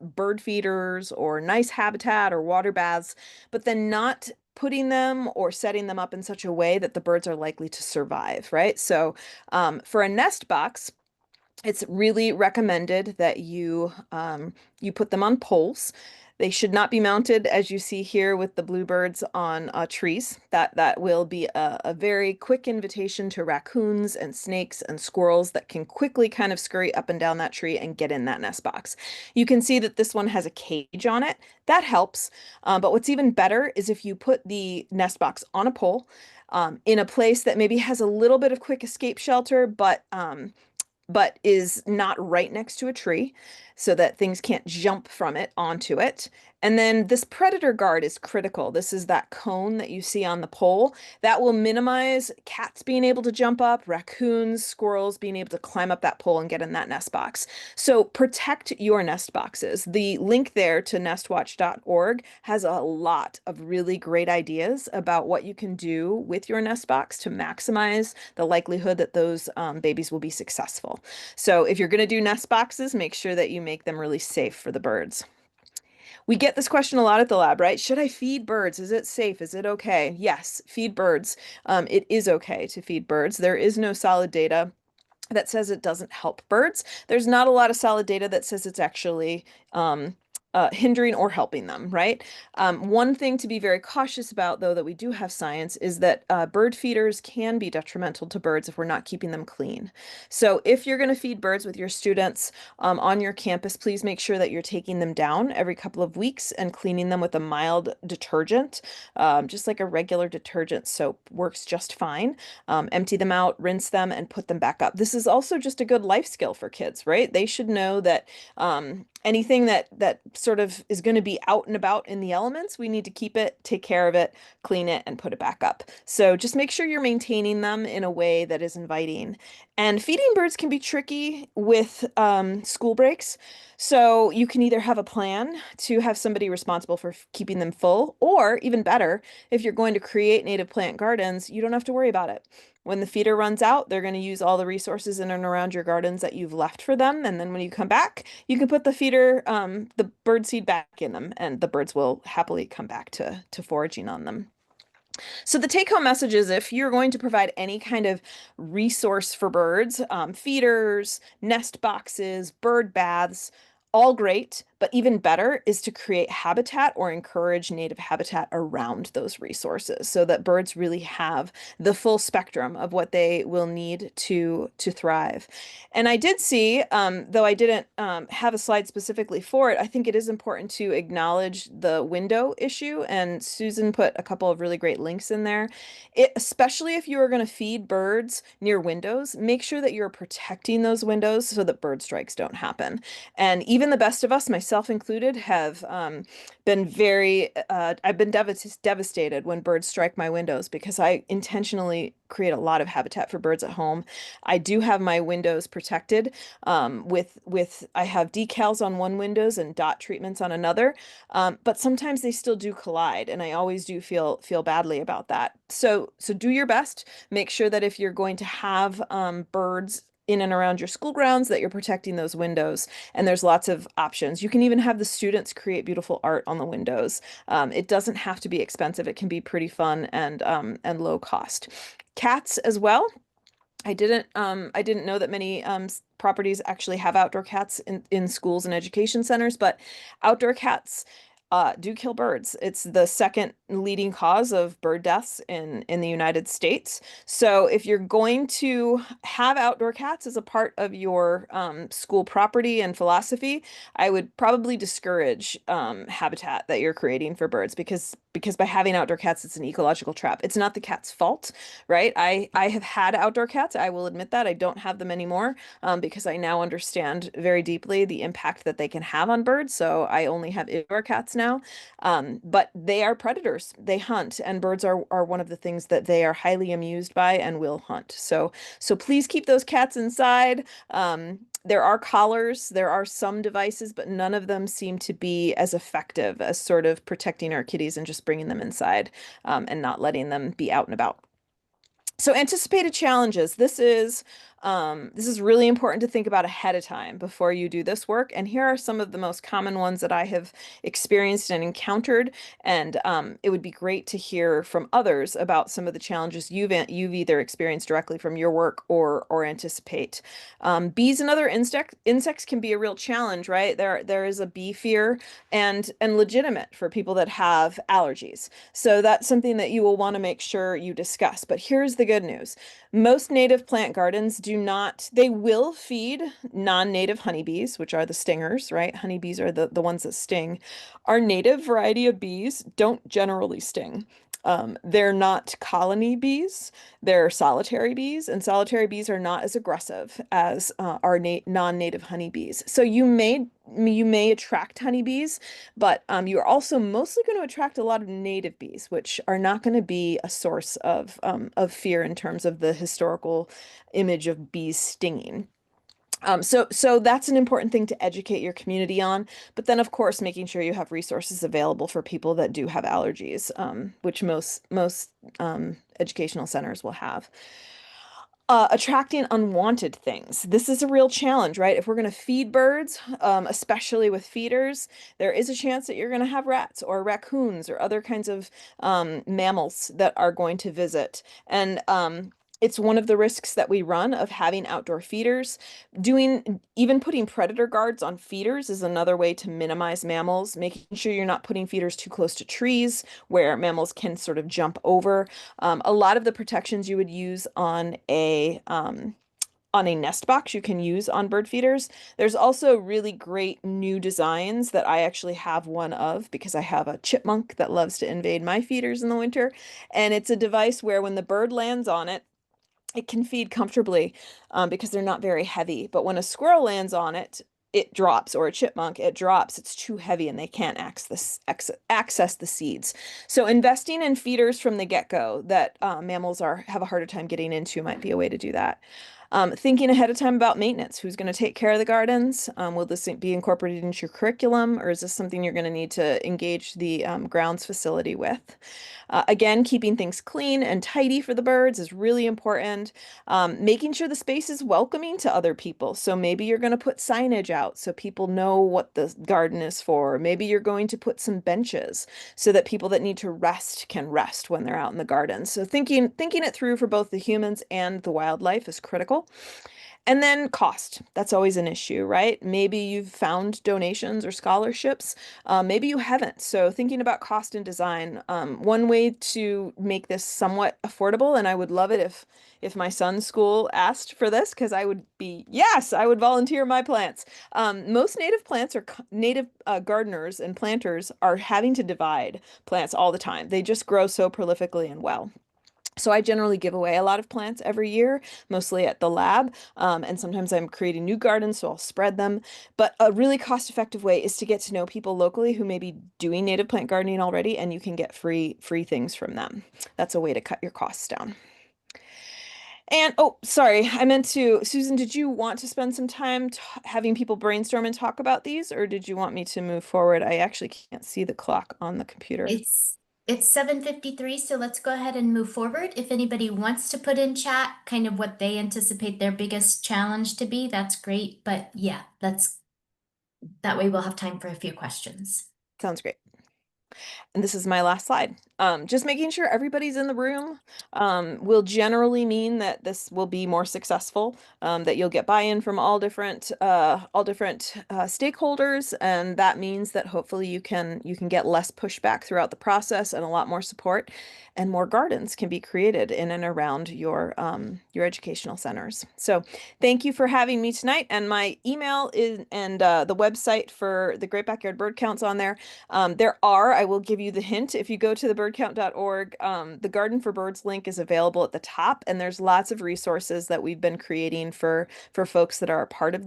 bird feeders or nice habitat or water baths, but then not putting them or setting them up in such a way that the birds are likely to survive, right? So for a nest box, it's really recommended that you put them on poles. They should not be mounted, as you see here with the bluebirds, on trees. That will be a very quick invitation to raccoons and snakes and squirrels that can quickly kind of scurry up and down that tree and get in that nest box. You can see that this one has a cage on it. That helps. But what's even better is if you put the nest box on a pole, in a place that maybe has a little bit of quick escape shelter, but is not right next to a tree so that things can't jump from it onto it. And then this predator guard is critical. This is that cone that you see on the pole that will minimize cats being able to jump up, raccoons, squirrels being able to climb up that pole and get in that nest box. So protect your nest boxes. The link there to nestwatch.org has a lot of really great ideas about what you can do with your nest box to maximize the likelihood that those babies will be successful. So if you're going to do nest boxes, make sure that you make them really safe for the birds. We get this question a lot at the lab, right? Should I feed birds? Is it safe? Is it okay? Yes, feed birds. It is okay to feed birds. There is no solid data that says it doesn't help birds. There's not a lot of solid data that says it's actually hindering or helping them, right? One thing to be very cautious about, though, that we do have science is that bird feeders can be detrimental to birds if we're not keeping them clean. So if you're going to feed birds with your students on your campus, please make sure that you're taking them down every couple of weeks and cleaning them with a mild detergent, just like a regular detergent soap works just fine. Empty them out, rinse them, and put them back up. This is also just a good life skill for kids, right? They should know that anything that sort of is going to be out and about in the elements, we need to keep it, take care of it, clean it, and put it back up. So just make sure you're maintaining them in a way that is inviting. And feeding birds can be tricky with school breaks. So you can either have a plan to have somebody responsible for keeping them full, or even better, if you're going to create native plant gardens, you don't have to worry about it. When the feeder runs out, they're going to use all the resources in and around your gardens that you've left for them. And then when you come back, you can put the feeder, the bird seed back in them, and the birds will happily come back to foraging on them. So the take home message is if you're going to provide any kind of resource for birds, feeders, nest boxes, bird baths, all great, but even better is to create habitat or encourage native habitat around those resources so that birds really have the full spectrum of what they will need to thrive. And I did see, though I didn't have a slide specifically for it, I think it is important to acknowledge the window issue. And Susan put a couple of really great links in there. Especially if you are going to feed birds near windows, make sure that you're protecting those windows so that bird strikes don't happen. And even the best of us, myself included, have I've been devastated when birds strike my windows because I intentionally create a lot of habitat for birds at home. I do have my windows protected I have decals on one windows and dot treatments on another, but sometimes they still do collide, and I always do feel badly about that. So do your best. Make sure that if you're going to have birds in and around your school grounds that you're protecting those windows. And there's lots of options. You can even have the students create beautiful art on the windows. It doesn't have to be expensive. It can be pretty fun and low cost. Cats as well. I didn't know that many properties actually have outdoor cats in schools and education centers, but outdoor cats do kill birds. It's the second leading cause of bird deaths in the United States. So if you're going to have outdoor cats as a part of your school property and philosophy, I would probably discourage habitat that you're creating for birds because by having outdoor cats, it's an ecological trap. It's not the cat's fault, right? I have had outdoor cats. I will admit that. I don't have them anymore because I now understand very deeply the impact that they can have on birds. So I only have indoor cats now. But they are predators. They hunt, and birds are one of the things that they are highly amused by and will hunt. So please keep those cats inside. There are collars, there are some devices, but none of them seem to be as effective as sort of protecting our kitties and just bringing them inside, and not letting them be out and about. So anticipated challenges. This is really important to think about ahead of time before you do this work. And here are some of the most common ones that I have experienced and encountered. And it would be great to hear from others about some of the challenges you've either experienced directly from your work or anticipate. Bees and other insects can be a real challenge, right? There is a bee fear and legitimate for people that have allergies. So that's something that you will want to make sure you discuss. But here's the good news. Most native plant gardens do not, they will feed non-native honeybees, which are the stingers, right? Honeybees are the ones that sting. Our native variety of bees don't generally sting. They're not colony bees, they're solitary bees, and solitary bees are not as aggressive as our non-native honeybees. So you may attract honeybees, but you're also mostly going to attract a lot of native bees, which are not going to be a source of fear in terms of the historical image of bees stinging. So that's an important thing to educate your community on. But then, of course, making sure you have resources available for people that do have allergies, which most educational centers will have. Attracting unwanted things. This is a real challenge, right? If we're going to feed birds, especially with feeders, there is a chance that you're going to have rats or raccoons or other kinds of mammals that are going to visit. And it's one of the risks that we run of having outdoor feeders. Even putting predator guards on feeders is another way to minimize mammals, making sure you're not putting feeders too close to trees where mammals can sort of jump over. A lot of the protections you would use on a nest box you can use on bird feeders. There's also really great new designs that I actually have one of because I have a chipmunk that loves to invade my feeders in the winter. And it's a device where when the bird lands on it, it can feed comfortably because they're not very heavy. But when a squirrel lands on it, it drops, or a chipmunk, it drops. It's too heavy and they can't access the seeds. So investing in feeders from the get-go that mammals have a harder time getting into might be a way to do that. Thinking ahead of time about maintenance. Who's going to take care of the gardens? Will this be incorporated into your curriculum, or is this something you're going to need to engage the grounds facility with? Again, keeping things clean and tidy for the birds is really important. Making sure the space is welcoming to other people. So maybe you're going to put signage out so people know what the garden is for. Maybe you're going to put some benches so that people that need to rest can rest when they're out in the garden. So thinking it through for both the humans and the wildlife is critical. And then cost. That's always an issue, right? Maybe you've found donations or scholarships. Maybe you haven't. So thinking about cost and design. One way to make this somewhat affordable, and I would love it if my son's school asked for this, because yes, I would volunteer my plants. Most native plants or native gardeners and planters are having to divide plants all the time. They just grow so prolifically and well. So I generally give away a lot of plants every year, mostly at the lab. And sometimes I'm creating new gardens, so I'll spread them. But a really cost-effective way is to get to know people locally who may be doing native plant gardening already, and you can get free things from them. That's a way to cut your costs down. And oh, sorry, I meant to, Susan, did you want to spend some time having people brainstorm and talk about these, or did you want me to move forward? I actually can't see the clock on the computer. It's 7:53, so let's go ahead and move forward. If anybody wants to put in chat kind of what they anticipate their biggest challenge to be, that's great. But yeah, that way we'll have time for a few questions. Sounds great. And this is my last slide. Just making sure everybody's in the room will generally mean that this will be more successful, that you'll get buy-in from all different stakeholders, and that means that hopefully you can get less pushback throughout the process and a lot more support, and more gardens can be created in and around your educational centers. So thank you for having me tonight, and my email is and the website for the Great Backyard Bird Count's on there. I will give you the hint, if you go to thebirdcount.org, the Garden for Birds link is available at the top, and there's lots of resources that we've been creating for folks that are a part of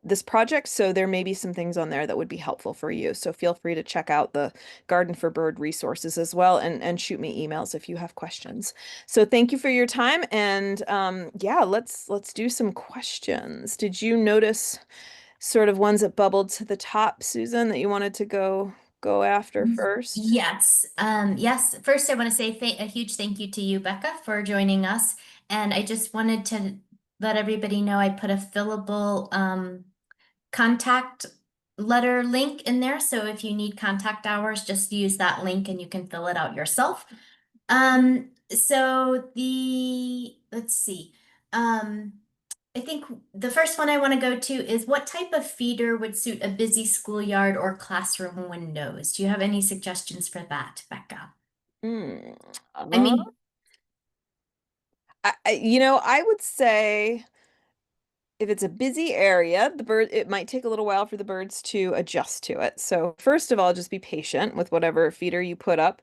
this project, so there may be some things on there that would be helpful for you. So feel free to check out the Garden for Bird resources as well, and shoot me emails if you have questions. So thank you for your time, and yeah, let's do some questions. Did you notice sort of ones that bubbled to the top, Susan, that you wanted to go after first? Yes. Yes. First, I want to say a huge thank you to you, Becca, for joining us. And I just wanted to let everybody know I put a fillable contact letter link in there. So if you need contact hours, just use that link and you can fill it out yourself. So let's see. Um, I think the first one I want to go to is what type of feeder would suit a busy schoolyard or classroom windows? Do you have any suggestions for that, Becca? Hmm. I mean, I would say if it's a busy area, it might take a little while for the birds to adjust to it. So first of all, just be patient with whatever feeder you put up.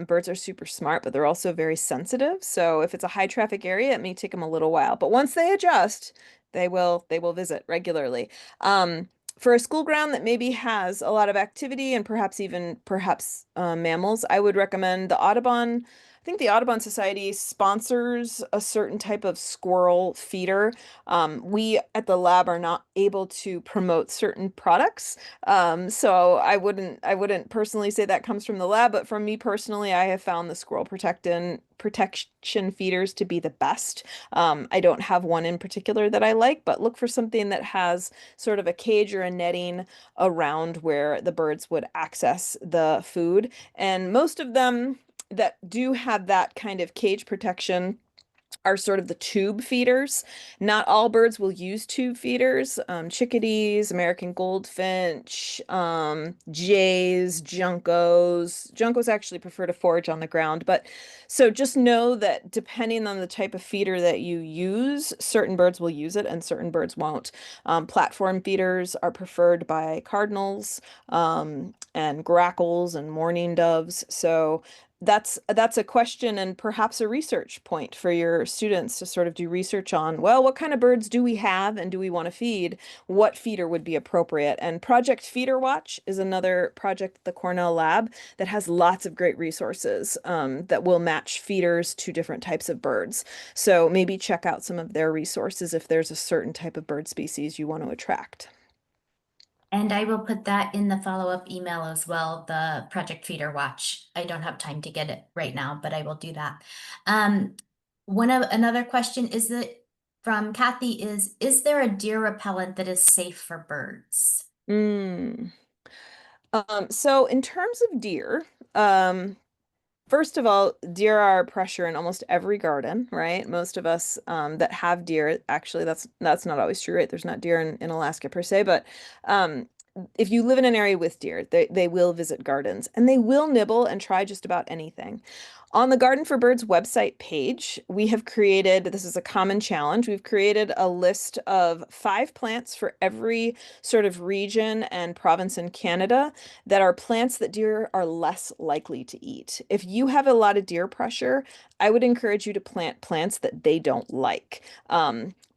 Birds are super smart, but they're also very sensitive. So if it's a high traffic area, it may take them a little while. But once they adjust, they will visit regularly. Um, for a school ground that maybe has a lot of activity and perhaps mammals, I would recommend the Audubon. I think the Audubon Society sponsors a certain type of squirrel feeder. We at the lab are not able to promote certain products, so I wouldn't personally say that comes from the lab, but from me personally, I have found the squirrel protection feeders to be the best. I don't have one in particular that I like, but look for something that has sort of a cage or a netting around where the birds would access the food, and most of them that do have that kind of cage protection are sort of the tube feeders. Not all birds will use tube feeders. Chickadees, American goldfinch, jays, juncos. Juncos actually prefer to forage on the ground, but so just know that depending on the type of feeder that you use, certain birds will use it and certain birds won't. Platform feeders are preferred by cardinals, and grackles and mourning doves. So that's a question and perhaps a research point for your students to sort of do research on, well, what kind of birds do we have and do we want to feed? What feeder would be appropriate? And Project Feeder Watch is another project at the Cornell Lab that has lots of great resources that will match feeders to different types of birds. So maybe check out some of their resources if there's a certain type of bird species you want to attract. and I will put that in the follow-up email as well, the Project Feeder Watch. I don't have time to get it right now, but I will do that. Um, another question is that from Kathy is there a deer repellent that is safe for birds? Mm. So in terms of deer, um, first of all, deer are a pressure in almost every garden, right? Most of us that have deer, actually, that's not always true, right? There's not deer in Alaska per se, but um, if you live in an area with deer, they will visit gardens and they will nibble and try just about anything. On the Garden for Birds website page, we have created, this is a common challenge, we've created a list of 5 plants for every sort of region and province in Canada that are plants that deer are less likely to eat. If you have a lot of deer pressure, I would encourage you to plant plants that they don't like,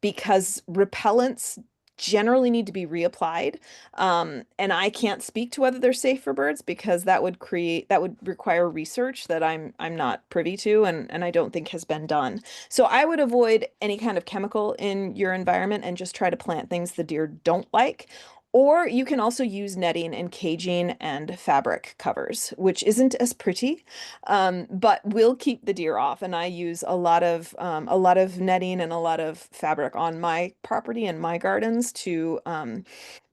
because repellents generally need to be reapplied. And I can't speak to whether they're safe for birds because that would require research that I'm not privy to and I don't think has been done. So I would avoid any kind of chemical in your environment and just try to plant things the deer don't like. Or you can also use netting and caging and fabric covers, which isn't as pretty, but will keep the deer off. And I use a lot of netting and a lot of fabric on my property and my gardens to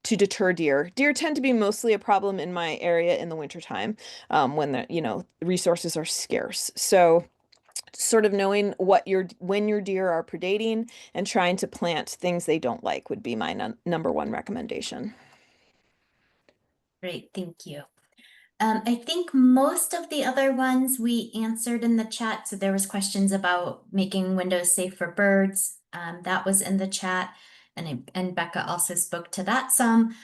deter deer. Deer tend to be mostly a problem in my area in the wintertime, when the resources are scarce. So sort of knowing when your deer are predating and trying to plant things they don't like would be my number one recommendation. Great, thank you. I think most of the other ones we answered in the chat. So there was questions about making windows safe for birds. That was in the chat. And Becca also spoke to that some.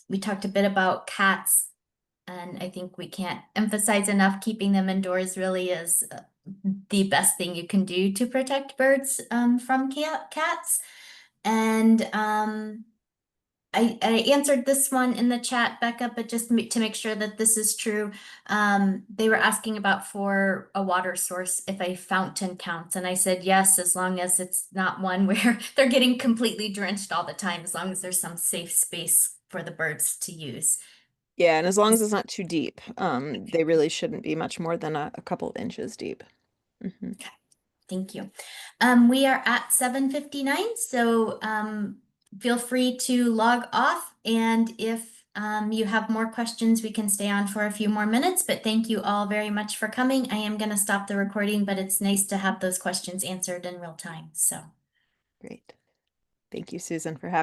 We talked a bit about cats, and I think we can't emphasize enough keeping them indoors really is the best thing you can do to protect birds from cats. And I answered this one in the chat, Becca, but just to make sure that this is true, they were asking about for a water source if a fountain counts. And I said yes, as long as it's not one where they're getting completely drenched all the time, as long as there's some safe space for the birds to use. Yeah, and as long as it's not too deep, they really shouldn't be much more than a couple of inches deep. Hmm. Okay, thank you. We are at 7:59, so feel free to log off. And if you have more questions, we can stay on for a few more minutes. But thank you all very much for coming. I am going to stop the recording, but it's nice to have those questions answered in real time. So. Great. Thank you, Susan, for having